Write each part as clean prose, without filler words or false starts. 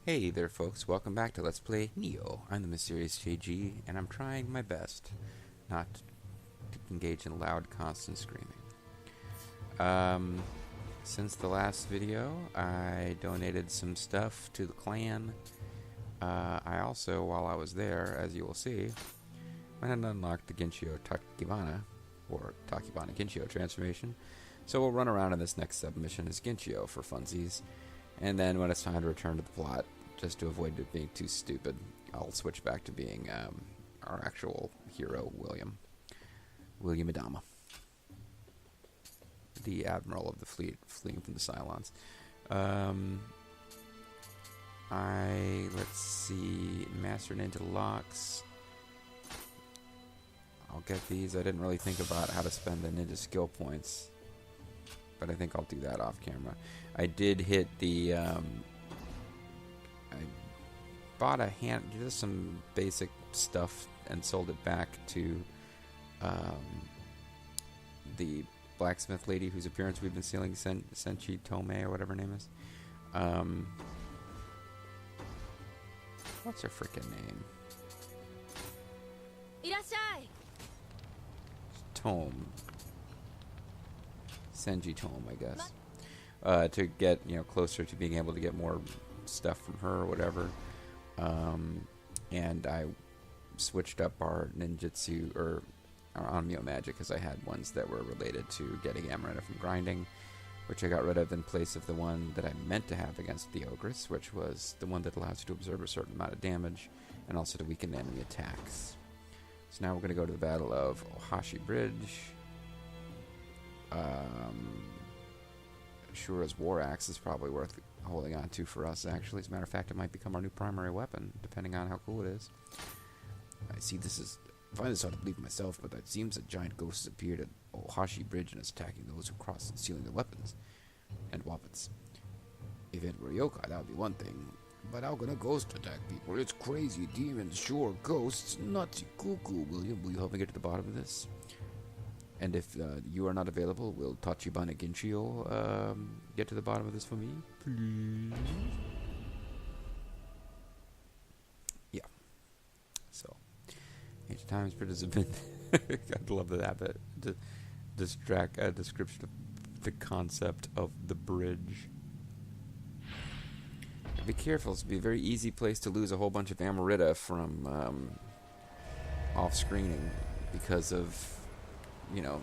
Hey there folks, welcome back to Let's Play Nioh. I'm the Mysterious JG, and I'm trying my best not to engage in loud, constant screaming. Since the last video, I donated some stuff to the clan. I also, while I was there, as you will see, went and unlocked the Ginshio Takibana, or Takibana Ginshio transformation. So we'll run around in this next submission as Ginshio for funsies. And then when it's time to return to the plot, just to avoid it being too stupid, I'll switch back to being our actual hero, William Adama, the admiral of the fleet, fleeing from the Cylons. Let's see, mastered into locks. I'll get these. I didn't really think about how to spend the ninja skill points, but I think I'll do that off camera. I did hit the, I bought just some basic stuff and sold it back to the blacksmith lady whose appearance we've been stealing, Senchi Tomei, or whatever her name is. What's her freaking name? Tome. Senji Tome, I guess. To get, closer to being able to get more stuff from her or whatever. And I switched up our ninjutsu, or our Nioh magic, because I had ones that were related to getting Amaretta from grinding, which I got rid of in place of the one that I meant to have against the Ogress, which was the one that allows you to absorb a certain amount of damage, and also to weaken enemy attacks. So now we're going to go to the Battle of Ohashi Bridge. Shura's War Axe is probably worth holding on to for us, actually. As a matter of fact, it might become our new primary weapon, depending on how cool it is. I find this hard to believe myself, but it seems a giant ghost has appeared at Ohashi Bridge and is attacking those who cross and stealing their weapons and wapens. If it were yokai, that would be one thing. But how can a ghost attack people? It's crazy. Demons, sure. Ghosts, nutsy, cuckoo. Will you help me get to the bottom of this? And if you are not available, will Tachibana Ginshio get to the bottom of this for me? Please? Yeah. So, Age of Times Bridges have been... I'd love that bit. Description of the concept of the bridge. Be careful. It's be a very easy place to lose a whole bunch of Amaretta from off-screening because of... the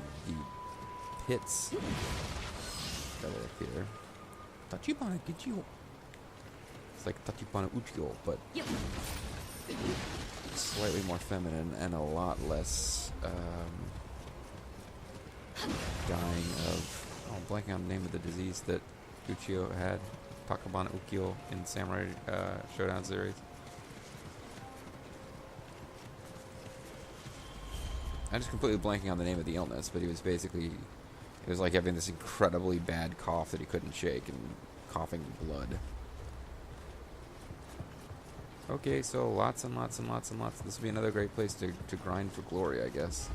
pits that will appear. Tachibana Ginshio. It's like Tachibana Uchiyo, but slightly more feminine and a lot less dying of... Oh, I'm blanking on the name of the disease that Uchiyo had. Takabana Ukiyo in Samurai Showdown series. I'm just completely blanking on the name of the illness, but he was basically... It was like having this incredibly bad cough that he couldn't shake and coughing blood. Okay, so lots and lots and lots and lots. This would be another great place to grind for glory, I guess.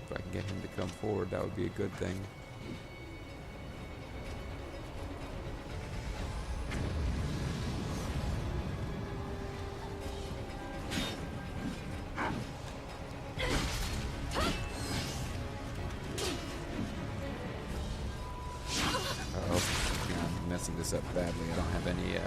If I can get him to come forward, that would be a good thing. Uh-oh. Yeah, I'm messing this up badly. I don't have any,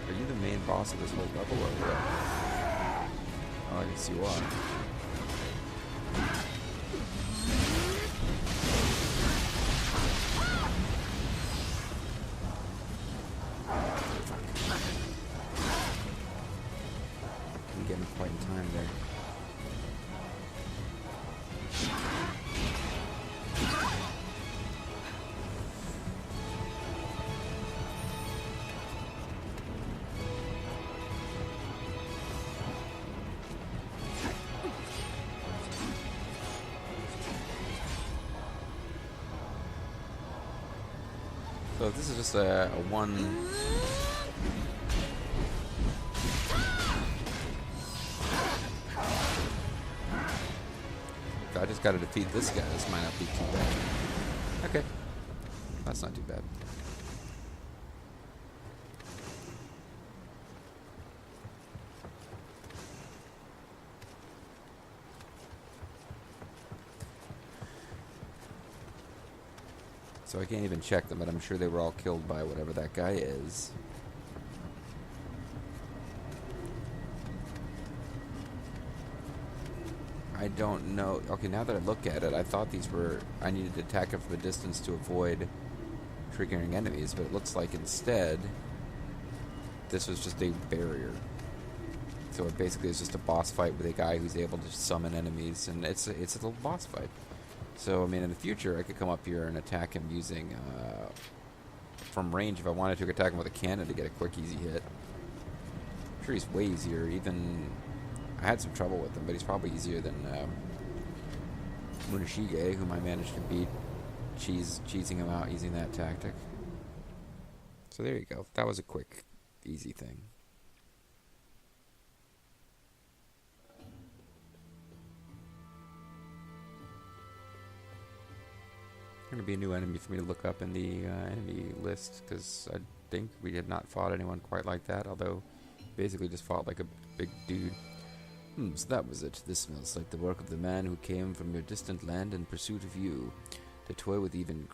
Are you the main boss of this whole level, or what? Oh, I guess you are. I'm getting quite in time there. So if this is just a one... If I just gotta defeat this guy, this might not be too bad. Okay. That's not too bad. So I can't even check them, but I'm sure they were all killed by whatever that guy is. I don't know. Okay, now that I look at it, I thought these were... I needed to attack them from a distance to avoid triggering enemies, but it looks like instead this was just a barrier. So it basically is just a boss fight with a guy who's able to summon enemies, and it's a little boss fight. So, I mean, in the future, I could come up here and attack him using, from range, if I wanted to attack him with a cannon to get a quick, easy hit. I'm sure he's way easier, even... I had some trouble with him, but he's probably easier than, Munashige, whom I managed to beat, cheesing him out using that tactic. So there you go. That was a quick, easy thing. Going to be a new enemy for me to look up in the enemy list, because I think we had not fought anyone quite like that, although basically just fought like a big dude. So that was it. This smells like the work of the man who came from your distant land in pursuit of you, to toy with even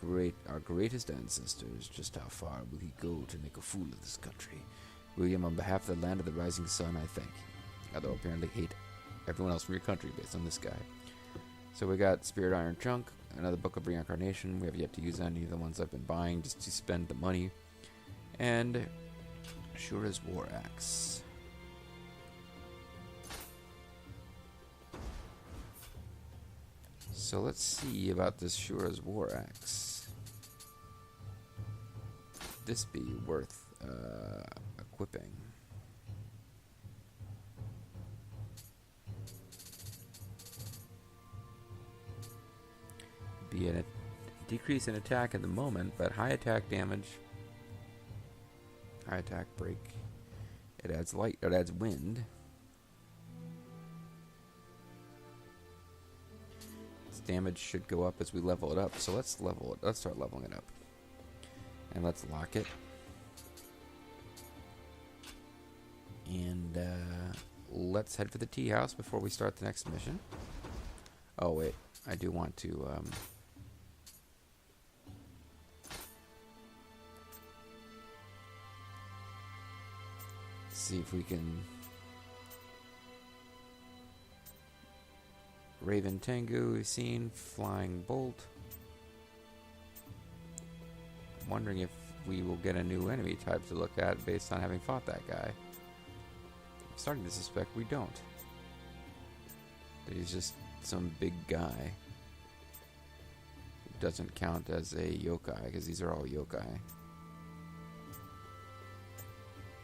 our greatest ancestors. Just how far will he go to make a fool of this country? William, on behalf of the land of the rising sun, I thank you. Although apparently hate everyone else from your country based on this guy. So we got Spirit Iron Chunk, another Book of Reincarnation. We have yet to use any of the ones I've been buying just to spend the money. And Shura's War Axe. So let's see about this Shura's War Axe. Could this be worth equipping? Be a decrease in attack at the moment, but high attack damage, high attack break. It adds light. It adds wind. Its damage should go up as we level it up. So let's level it. Let's start leveling it up, and let's lock it. And let's head for the tea house before we start the next mission. Oh wait, I do want to. See if we can Raven Tengu we've seen, Flying Bolt. I'm wondering if we will get a new enemy type to look at based on having fought that guy. I'm starting to suspect we don't. That he's just some big guy who doesn't count as a yokai, because these are all yokai.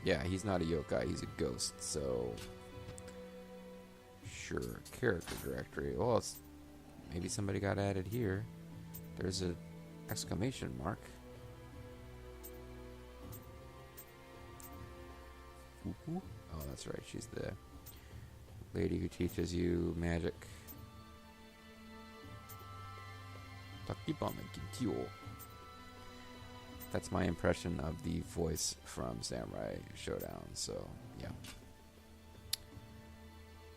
Yeah, he's not a yokai, he's a ghost, so... Sure, character directory. Well, it's, maybe somebody got added here. There's a exclamation mark. Oh, that's right, she's the lady who teaches you magic. Takibana Gintyo. That's my impression of the voice from Samurai Showdown, so yeah.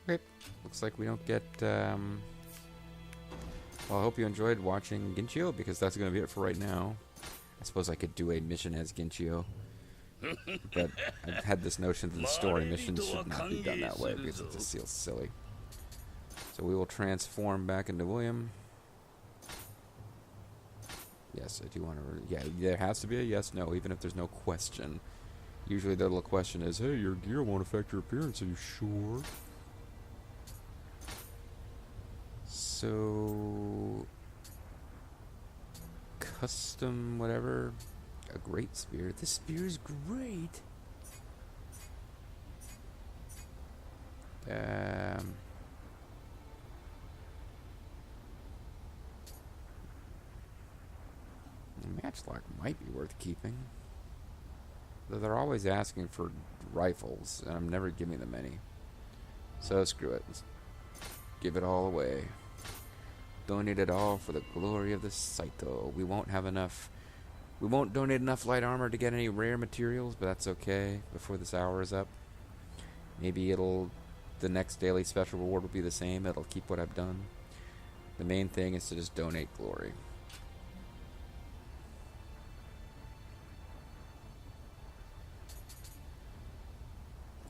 Okay, looks like we don't get, well, I hope you enjoyed watching Ginchio, because that's going to be it for right now. I suppose I could do a mission as Ginchio, but I've had this notion that the story missions should not be done that way, because it just feels silly. So we will transform back into William. Yes, I do want to... Yeah, there has to be a yes, no, even if there's no question. Usually the little question is, hey, your gear won't affect your appearance, are you sure? So... Custom whatever. A great spear. This spear is great! Matchlock might be worth keeping. Though they're always asking for rifles, and I'm never giving them any. So screw it. Let's give it all away. Donate it all for the glory of the Saito. We won't have enough. We won't donate enough light armor to get any rare materials, but that's okay. Before this hour is up, maybe the next daily special reward will be the same. It'll keep what I've done. The main thing is to just donate glory.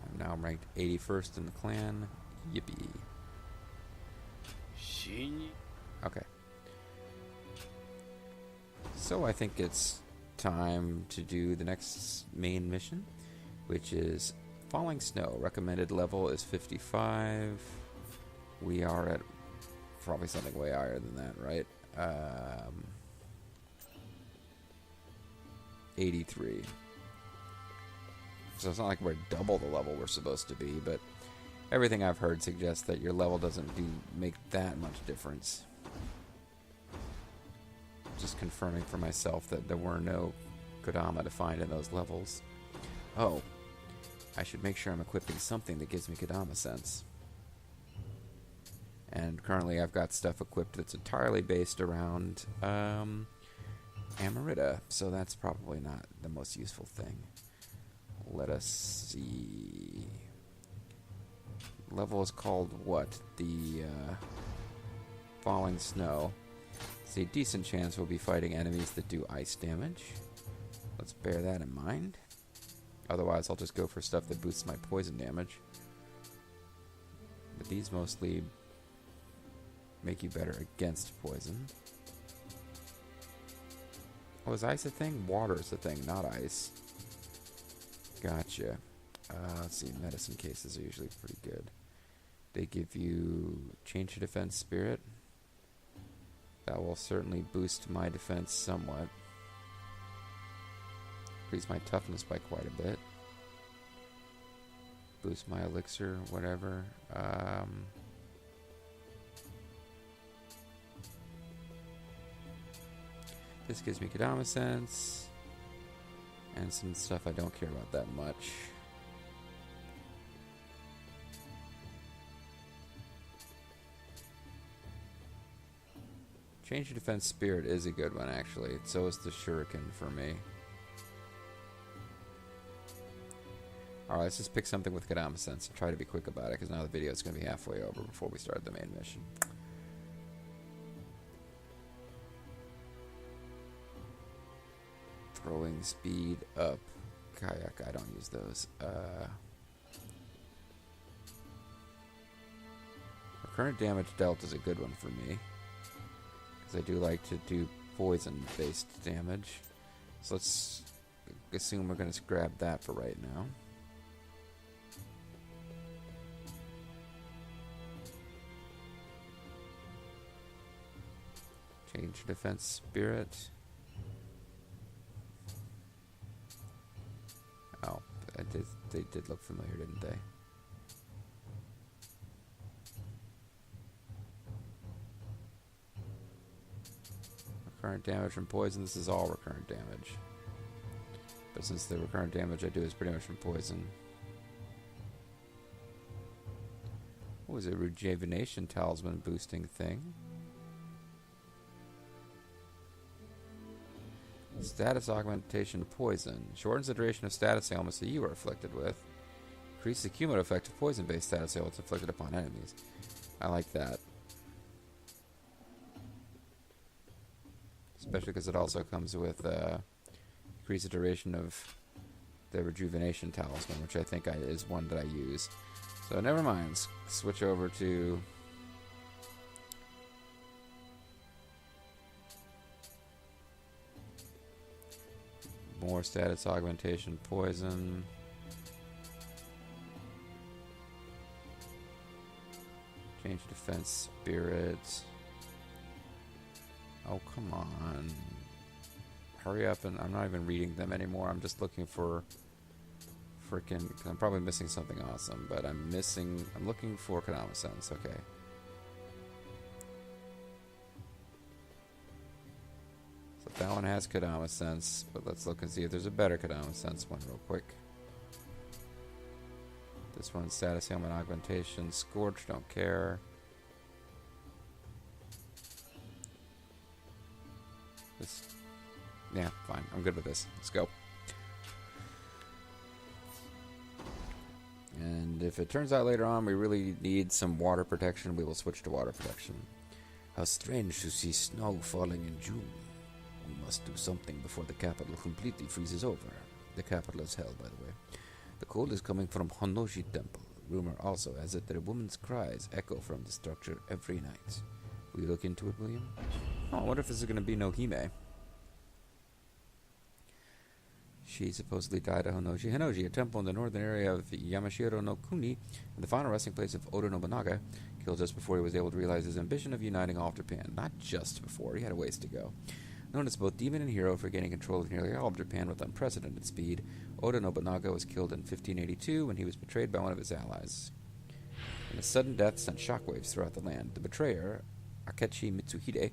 I'm now ranked 81st in the clan. Yippee. Okay. So I think it's time to do the next main mission, which is Falling Snow. Recommended level is 55. We are at probably something way higher than that, right? 83. So it's not like we're double the level we're supposed to be, but everything I've heard suggests that your level doesn't make that much difference. Just confirming for myself that there were no Kodama to find in those levels. Oh, I should make sure I'm equipping something that gives me Kodama sense. And currently I've got stuff equipped that's entirely based around Amarita, so that's probably not the most useful thing. Let us see. Level is called what? The Falling Snow. It's a decent chance we'll be fighting enemies that do ice damage. Let's bear that in mind. Otherwise, I'll just go for stuff that boosts my poison damage. But these mostly make you better against poison. Oh, is ice a thing? Water is a thing, not ice. Gotcha. Let's see, medicine cases are usually pretty good. They give you change to defense spirit. That will certainly boost my defense somewhat. Increase my toughness by quite a bit. Boost my elixir, whatever. This gives me Kodama sense. And some stuff I don't care about that much. Change to defense spirit is a good one, actually. So is the shuriken for me. Alright, let's just pick something with Kodama sense and try to be quick about it, because now the video is going to be halfway over before we start the main mission. Throwing speed up. Kayak, I don't use those. Recurrent damage dealt is a good one for me, because I do like to do poison-based damage. So let's assume we're going to grab that for right now. Change defense spirit. Oh, they did look familiar, didn't they? Recurrent damage from poison. This is all recurrent damage. But since the recurrent damage I do is pretty much from poison. What was it? Rejuvenation talisman boosting thing. Status augmentation poison. Shortens the duration of status ailments that you are afflicted with. Increases the cumulative effect of poison-based status ailments inflicted upon enemies. I like that. Especially because it also comes with increase the duration of the rejuvenation talisman, which I think is one that I use. So never mind. Switch over to more status augmentation poison. Change defense spirit. Oh, come on. Hurry up, and I'm not even reading them anymore. I'm just looking for freaking... I'm probably missing something awesome, but I'm looking for Kodama sense. Okay. So That one has Kodama Sense, but let's look and see if there's a better Kodama Sense one real quick. This one's Status Ailment Augmentation. Scorch, don't care. This, yeah, fine. I'm good with this. Let's go. And if it turns out later on we really need some water protection, we will switch to water protection. How strange to see snow falling in June. We must do something before the capital completely freezes over. The capital is hell, by the way. The cold is coming from Honnoji Temple. Rumor also has it that a woman's cries echo from the structure every night. Will you look into it, William? Oh, I wonder if this is going to be Nohime. She supposedly died at Honnoji. Honnoji, a temple in the northern area of Yamashiro no Kuni, and the final resting place of Oda Nobunaga, killed just before he was able to realize his ambition of uniting all of Japan. Not just before, he had a ways to go. Known as both demon and hero for gaining control of nearly all of Japan with unprecedented speed, Oda Nobunaga was killed in 1582 when he was betrayed by one of his allies. And his sudden death sent shockwaves throughout the land. The betrayer, Akechi Mitsuhide,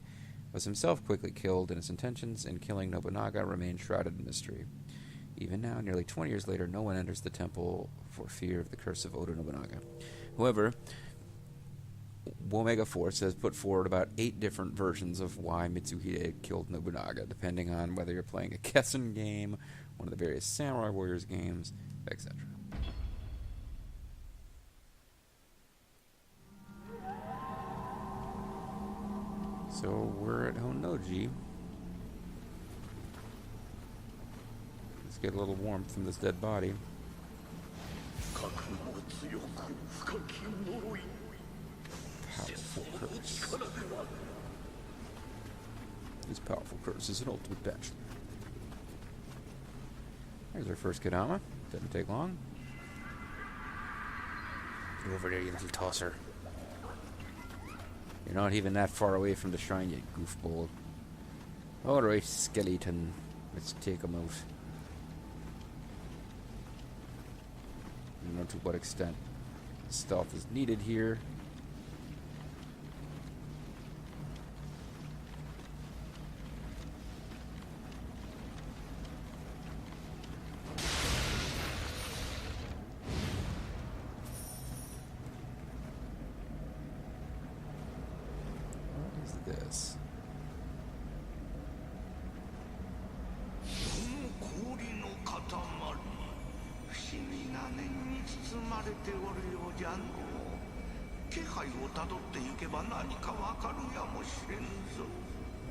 was himself quickly killed, and his intentions in killing Nobunaga remain shrouded in mystery. Even now, nearly 20 years later, no one enters the temple for fear of the curse of Oda Nobunaga. However, Omega Force has put forward about 8 different versions of why Mitsuhide killed Nobunaga, depending on whether you're playing a Kessen game, one of the various Samurai Warriors games, etc. So we're at Honnoji. Let's get a little warmth from this dead body. Powerful curse. This powerful curse is an ultimate bachelor. There's our first Kodama. Didn't take long. Get over there, you little tosser. You're not even that far away from the shrine yet, goofball. Alright, skeleton. Let's take him out. I don't know to what extent stealth is needed here. This.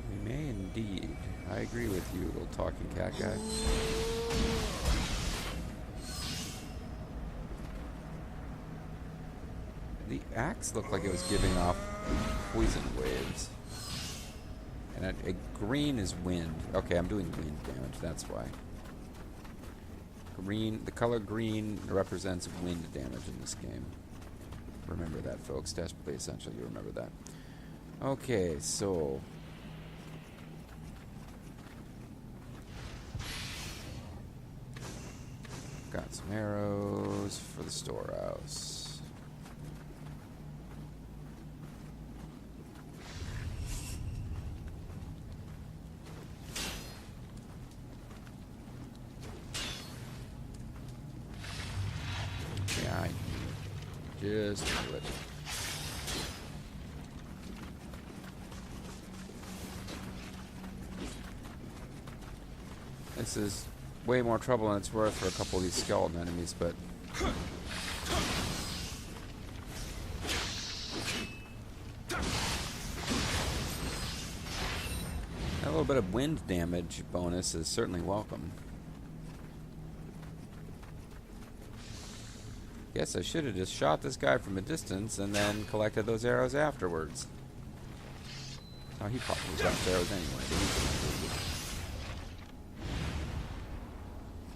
We may indeed. I agree with you, little talking cat guy. The axe looked like it was giving off poison waves. And a green is wind. Okay, I'm doing wind damage, that's why. Green, the color green represents wind damage in this game. Remember that, folks. Desperately essential, you remember that. Okay, so... got some arrows for the storehouse. Just do it. This is way more trouble than it's worth for a couple of these skeleton enemies, but... a little bit of wind damage bonus is certainly welcome. Guess I should have just shot this guy from a distance and then collected those arrows afterwards. Oh, he probably dropped arrows anyway.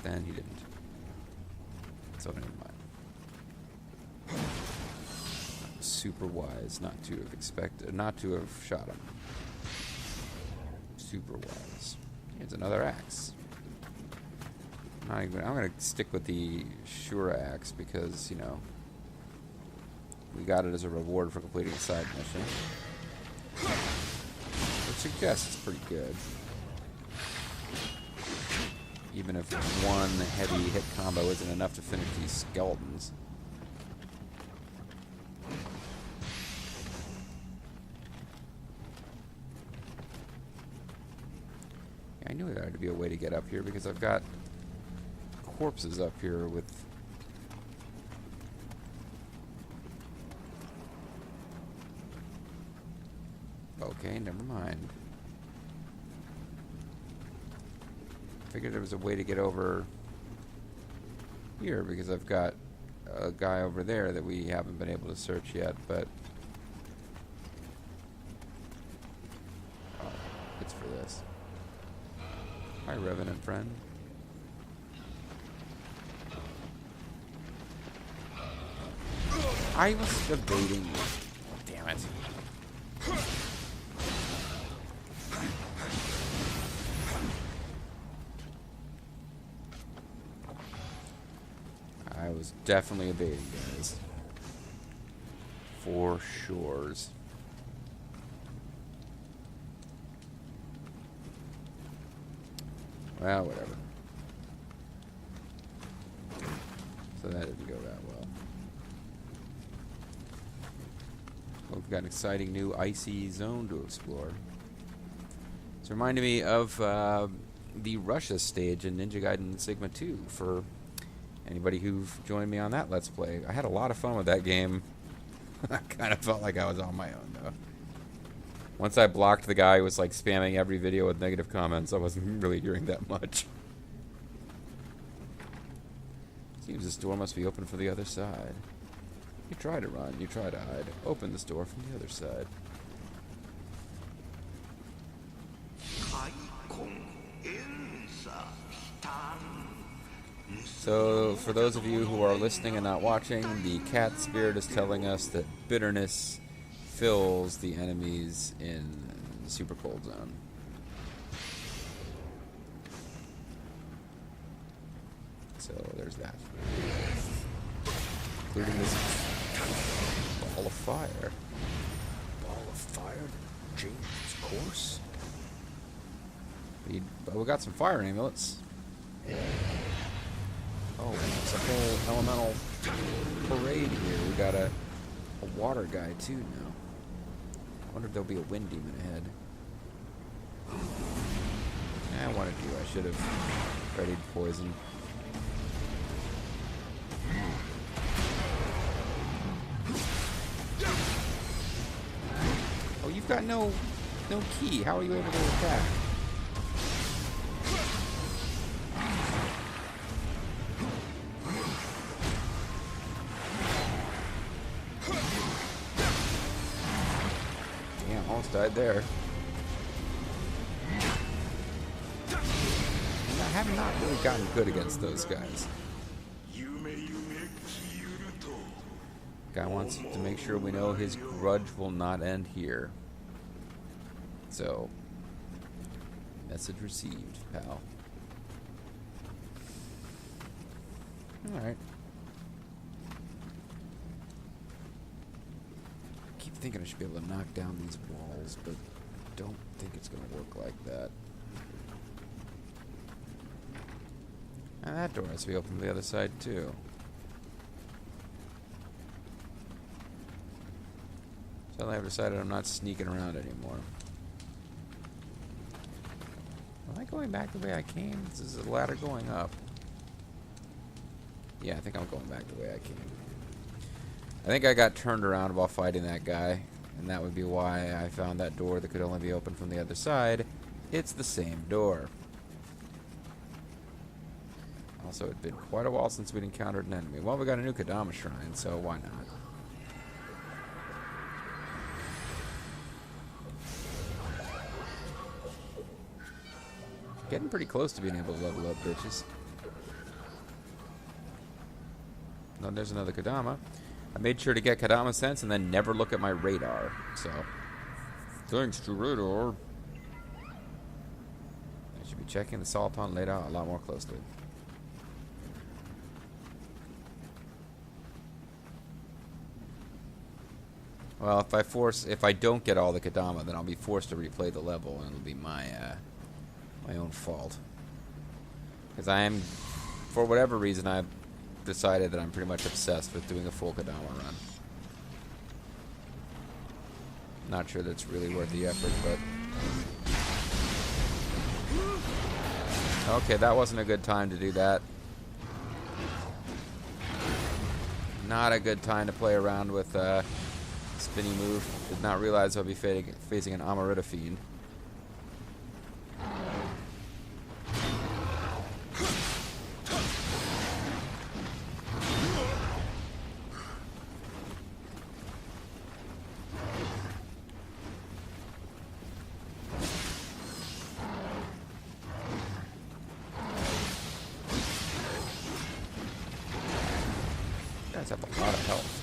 Then he didn't. So never mind. Super wise not to have not to have shot him. Super wise. Here's another axe. I'm going to stick with the Shura axe because, you know, we got it as a reward for completing a side mission. Which suggests it's pretty good. even if one heavy hit combo isn't enough to finish these skeletons. I knew there had to be a way to get up here because I've got corpses up here with... Okay, never mind. Figured there was a way to get over here because I've got a guy over there that we haven't been able to search yet, but... Oh, it's for this. Hi, Revenant friend. I was evading you. Damn it. I was definitely evading, guys. For sures. Well, whatever. So that didn't go that well. Well, we've got an exciting new icy zone to explore. It's reminding me of the Russia stage in Ninja Gaiden Sigma 2 for anybody who've joined me on that Let's Play. I had a lot of fun with that game. I kind of felt like I was on my own, though. Once I blocked the guy who was like spamming every video with negative comments, I wasn't really hearing that much. Seems this door must be open for the other side. You try to run, you try to hide. Open this door from the other side. So, for those of you who are listening and not watching, the cat spirit is telling us that bitterness fills the enemies in the super cold zone. So, there's that. Including this ball of fire. Ball of fire that changed its course. We got some fire amulets. Oh, it's a whole elemental parade here. We got a water guy, too, now. I wonder if there'll be a wind demon ahead. I wanted to. I should have readied poison. Oh, you've got no key. How are you able to attack? Almost died there. And I have not really gotten good against those guys. Guy wants to make sure we know his grudge will not end here. So, message received, pal. Alright. Thinking I should be able to knock down these walls, but I don't think it's going to work like that. And that door has to be open to the other side, too. So I've decided I'm not sneaking around anymore. Am I going back the way I came? This is a ladder going up. Yeah, I think I'm going back the way I came. I think I got turned around while fighting that guy, and that would be why I found that door that could only be opened from the other side. It's the same door. Also, it'd been quite a while since we'd encountered an enemy. Well, we got a new Kadama shrine, so why not? Getting pretty close to being able to level up, bitches. No, there's another Kadama. I made sure to get Kadama Sense and then never look at my radar. So, thanks to radar. I should be checking the Sultan later a lot more closely. Well, if I don't get all the Kadama, then I'll be forced to replay the level, and it'll be my own fault. Because I am, for whatever reason, I've decided that I'm pretty much obsessed with doing a full Kodama run. Not sure that's really worth the effort, but... Okay, that wasn't a good time to do that. Not a good time to play around with spinny move. Did not realize I'll be facing an Amarita Fiend. Guys have a lot of health.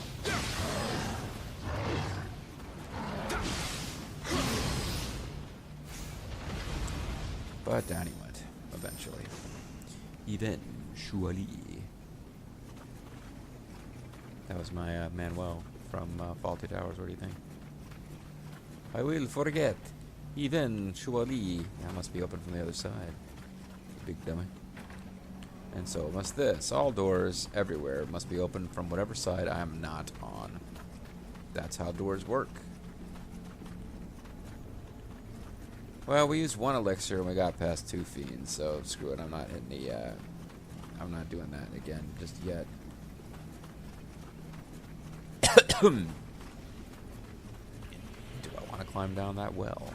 But down he went, eventually. Eventually. That was my Manuel from Faulty Towers. What do you think? I will forget. Eventually. That must be open from the other side. Big dummy. And so must this. All doors everywhere must be open from whatever side I am not on. That's how doors work. Well, we used one elixir and we got past 2 fiends, so screw it. I'm not hitting the, I'm not doing that again just yet. Do I want to climb down that well?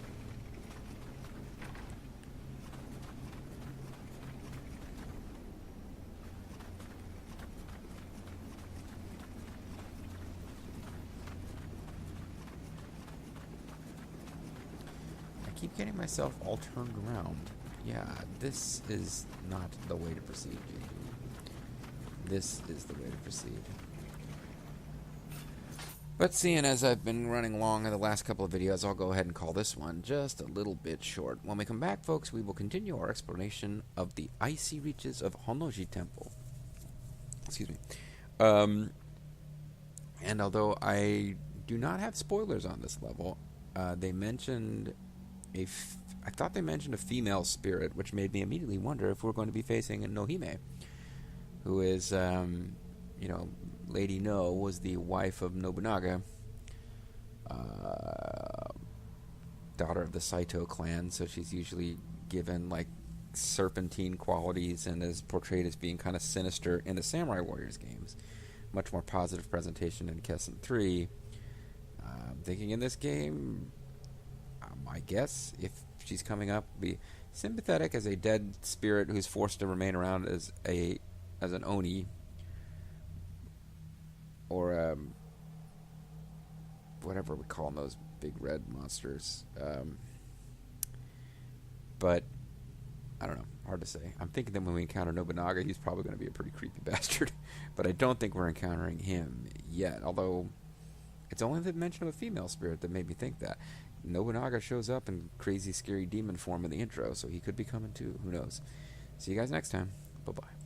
Keep getting myself all turned around. Yeah, this is not the way to proceed, JP. This is the way to proceed. But seeing as I've been running long in the last couple of videos, I'll go ahead and call this one just a little bit short. When we come back, folks, we will continue our exploration of the icy reaches of Honnoji Temple. Excuse me. And although I do not have spoilers on this level, they mentioned... I thought they mentioned a female spirit, which made me immediately wonder if we're going to be facing a Nohime, who is, you know, Lady No was the wife of Nobunaga, daughter of the Saito clan, so she's usually given, like, serpentine qualities and is portrayed as being kind of sinister in the Samurai Warriors games. Much more positive presentation in Kessen 3. I'm thinking in this game... I guess if she's coming up, be sympathetic as a dead spirit who's forced to remain around as an Oni, or whatever we call them, those big red monsters. But I don't know, hard to say. I'm thinking that when we encounter Nobunaga, he's probably going to be a pretty creepy bastard. But I don't think we're encountering him yet. Although it's only the mention of a female spirit that made me think that. Nobunaga shows up in crazy, scary demon form in the intro, so he could be coming too. Who knows? See you guys next time. Bye-bye.